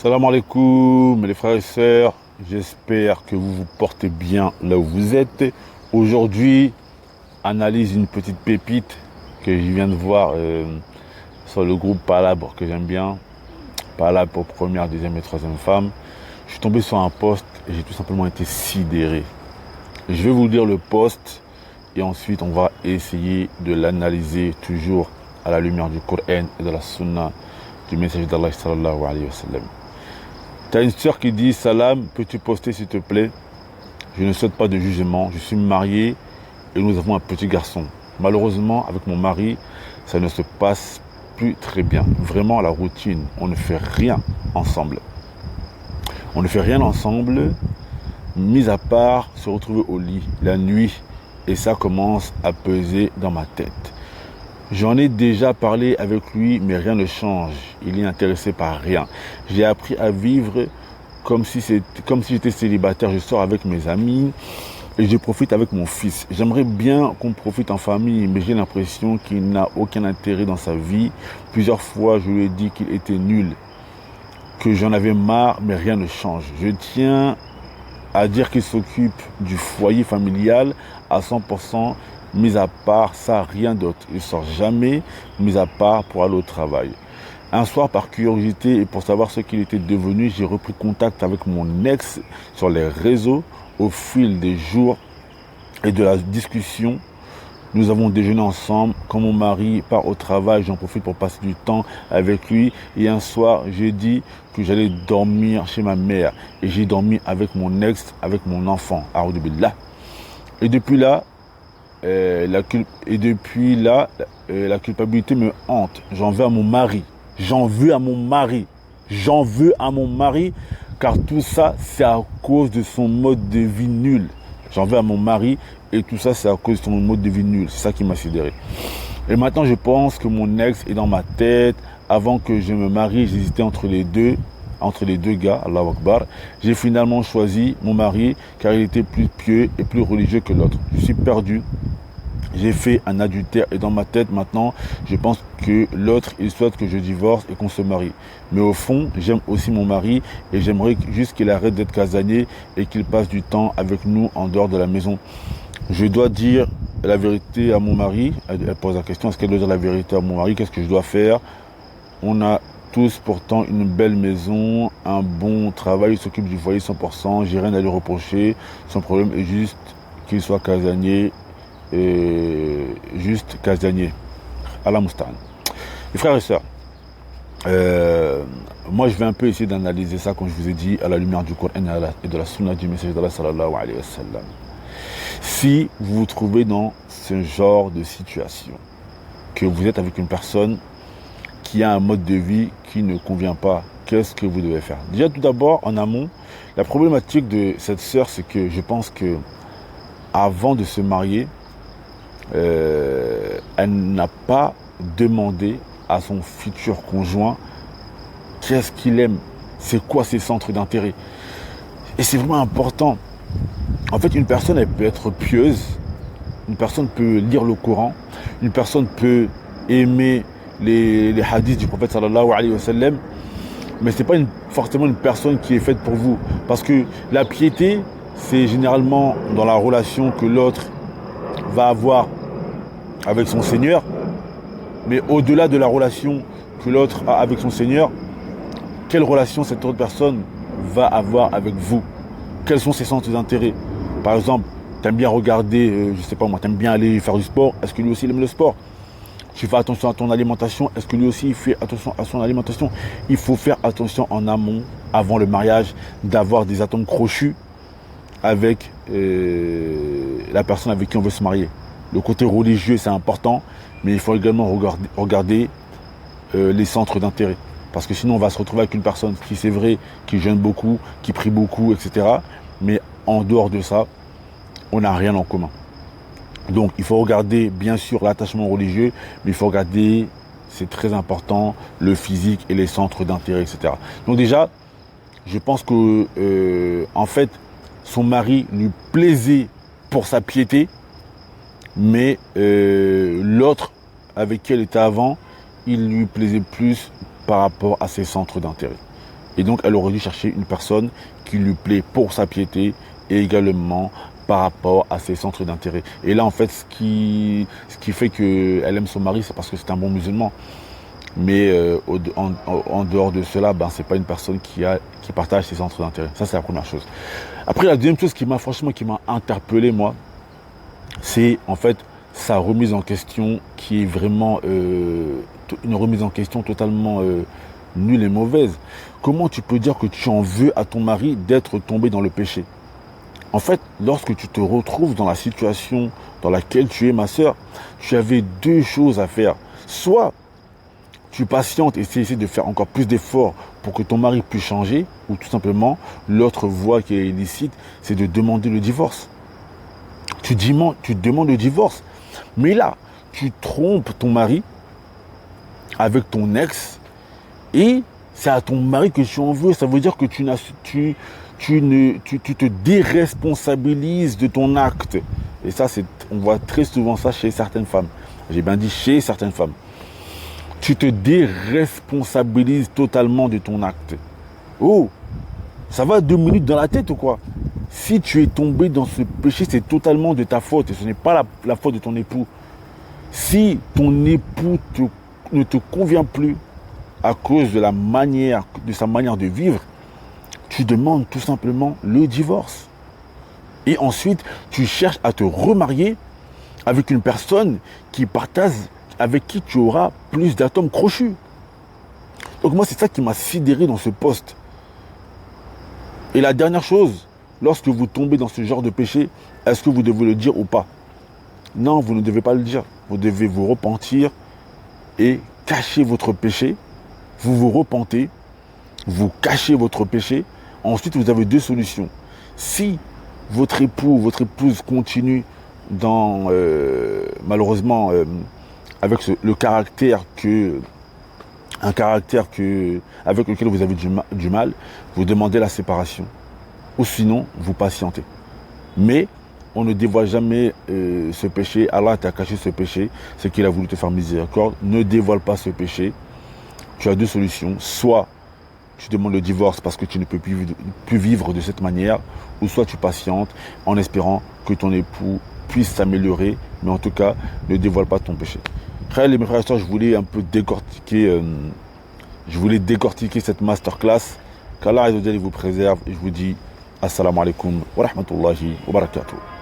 Salam alaikum les frères et sœurs, j'espère que vous vous portez bien là où vous êtes. Aujourd'hui, analyse une petite pépite que je viens de voir sur le groupe Palabre que j'aime bien. Palabre pour première, deuxième et troisième femme. Je suis tombé sur un post et j'ai tout simplement été sidéré. Je vais vous lire le post et ensuite on va essayer de l'analyser toujours à la lumière du Coran et de la Sunna du messager d'Allah sallallahu alayhi wa sallam. T'as une sœur qui dit: Salam, peux-tu poster s'il te plaît? Je ne souhaite pas de jugement, je suis marié et nous avons un petit garçon. Malheureusement, avec mon mari, ça ne se passe plus très bien. Vraiment, la routine, on ne fait rien ensemble. On ne fait rien ensemble, mis à part se retrouver au lit la nuit, et ça commence à peser dans ma tête. J'en ai déjà parlé avec lui, mais rien ne change. Il est intéressé par rien. J'ai appris à vivre comme si j'étais célibataire. Je sors avec mes amis et je profite avec mon fils. J'aimerais bien qu'on profite en famille, mais j'ai l'impression qu'il n'a aucun intérêt dans sa vie. Plusieurs fois, je lui ai dit qu'il était nul, que j'en avais marre, mais rien ne change. Je tiens à dire qu'il s'occupe du foyer familial à 100%. Mis à part ça, rien d'autre. Il ne sort jamais, mis à part pour aller au travail. Un soir, par curiosité et pour savoir ce qu'il était devenu, j'ai repris contact avec mon ex sur les réseaux. Au fil des jours et de la discussion, nous avons déjeuné ensemble. Quand mon mari part au travail, j'en profite pour passer du temps avec lui. Et un soir, j'ai dit que j'allais dormir chez ma mère. Et j'ai dormi avec mon ex, avec mon enfant. A'oudou billah. Et depuis là, la culpabilité me hante. J'en veux à mon mari. J'en veux à mon mari. J'en veux à mon mari, car tout ça, c'est à cause de son mode de vie nul. J'en veux à mon mari, et tout ça, c'est à cause de son mode de vie nul. C'est ça qui m'a sidéré. Et maintenant, je pense que mon ex est dans ma tête. Avant que je me marie, j'hésitais entre les deux gars, Allahu Akbar. J'ai finalement choisi mon mari, car il était plus pieux et plus religieux que l'autre. Je suis perdu. J'ai fait un adultère et dans ma tête maintenant, je pense que l'autre, il souhaite que je divorce et qu'on se marie. Mais au fond, j'aime aussi mon mari et j'aimerais juste qu'il arrête d'être casanier et qu'il passe du temps avec nous en dehors de la maison. Je dois dire la vérité à mon mari. Elle pose la question, est-ce qu'elle doit dire la vérité à mon mari? Qu'est-ce que je dois faire? On a tous pourtant une belle maison, un bon travail, il s'occupe du foyer 100%, j'ai rien à lui reprocher. Son problème est juste qu'il soit casanier. Et juste casanier. Allah Moustan. Les frères et sœurs, moi je vais un peu essayer d'analyser ça, comme je vous ai dit, à la lumière du Coran et de la Sunna du messager d'Allah sallallahu alayhi wa sallam. Si vous vous trouvez dans ce genre de situation, que vous êtes avec une personne qui a un mode de vie qui ne convient pas, qu'est-ce que vous devez faire? Déjà tout d'abord, en amont, la problématique de cette sœur, c'est que je pense que avant de se marier, elle n'a pas demandé à son futur conjoint qu'est-ce qu'il aime, c'est quoi ses centres d'intérêt. Et c'est vraiment important. En fait, une personne, elle peut être pieuse, une personne peut lire le Coran, une personne peut aimer les hadiths du prophète sallallahu alayhi wa sallam, mais ce n'est pas forcément une personne qui est faite pour vous. Parce que la piété, c'est généralement dans la relation que l'autre va avoir avec son Seigneur, mais au-delà de la relation que l'autre a avec son Seigneur, quelle relation cette autre personne va avoir avec vous? Quels sont ses centres d'intérêt? Par exemple, tu aimes bien regarder, je sais pas moi, tu aimes bien aller faire du sport, est-ce que lui aussi il aime le sport? Tu fais attention à ton alimentation, est-ce que lui aussi il fait attention à son alimentation? Il faut faire attention en amont, avant le mariage, d'avoir des atomes crochus avec la personne avec qui on veut se marier. Le côté religieux, c'est important, mais il faut également regarder les centres d'intérêt. Parce que sinon, on va se retrouver avec une personne qui, c'est vrai, qui jeûne beaucoup, qui prie beaucoup, etc. Mais en dehors de ça, on n'a rien en commun. Donc, il faut regarder, bien sûr, l'attachement religieux, mais il faut regarder, c'est très important, le physique et les centres d'intérêt, etc. Donc déjà, je pense que, en fait, son mari lui plaisait pour sa piété, mais l'autre avec qui elle était avant, il lui plaisait plus par rapport à ses centres d'intérêt. Et donc, elle aurait dû chercher une personne qui lui plaît pour sa piété et également par rapport à ses centres d'intérêt. Et là, en fait, ce qui fait qu'elle aime son mari, c'est parce que c'est un bon musulman. Mais en dehors de cela, ben, c'est pas une personne qui partage ses centres d'intérêt. Ça, c'est la première chose. Après, la deuxième chose qui m'a interpellé, moi, c'est en fait sa remise en question qui est vraiment une remise en question totalement nulle et mauvaise. Comment tu peux dire que tu en veux à ton mari d'être tombé dans le péché? En fait, lorsque tu te retrouves dans la situation dans laquelle tu es, ma sœur, tu avais deux choses à faire. Soit tu patientes et tu essaies de faire encore plus d'efforts pour que ton mari puisse changer, ou tout simplement, l'autre voie qui est illicite, c'est de demander le divorce. Tu demandes le divorce. Mais là, tu trompes ton mari avec ton ex et c'est à ton mari que tu en veux. Ça veut dire que tu te déresponsabilises de ton acte. Et ça, on voit très souvent ça chez certaines femmes. J'ai bien dit chez certaines femmes. Tu te déresponsabilises totalement de ton acte. Oh, ça va 2 minutes dans la tête ou quoi? Si tu es tombé dans ce péché, c'est totalement de ta faute et ce n'est pas la faute de ton époux. Si ton époux ne te convient plus à cause de sa manière de vivre, tu demandes tout simplement le divorce. Et ensuite, tu cherches à te remarier avec une personne avec qui tu auras plus d'atomes crochus. Donc moi, c'est ça qui m'a sidéré dans ce poste. Et la dernière chose, lorsque vous tombez dans ce genre de péché, est-ce que vous devez le dire ou pas? Non, vous ne devez pas le dire. Vous devez vous repentir et cacher votre péché. Vous vous repentez, vous cachez votre péché. Ensuite, vous avez deux solutions. Si votre époux ou votre épouse continue malheureusement avec le caractère avec lequel vous avez du mal, vous demandez la séparation. Ou sinon, vous patientez. Mais on ne dévoile jamais ce péché. Allah t'a caché ce péché, c'est qu'il a voulu te faire miséricorde. Ne dévoile pas ce péché. Tu as deux solutions. Soit tu demandes le divorce parce que tu ne peux plus vivre de cette manière, ou soit tu patientes en espérant que ton époux puisse s'améliorer, mais en tout cas, ne dévoile pas ton péché. Frères et mes frères et sœurs, je voulais un peu décortiquer cette masterclass. Qu'Allah vous préserve et je vous dis assalamu alaikum wa rahmatullahi wa barakatuh.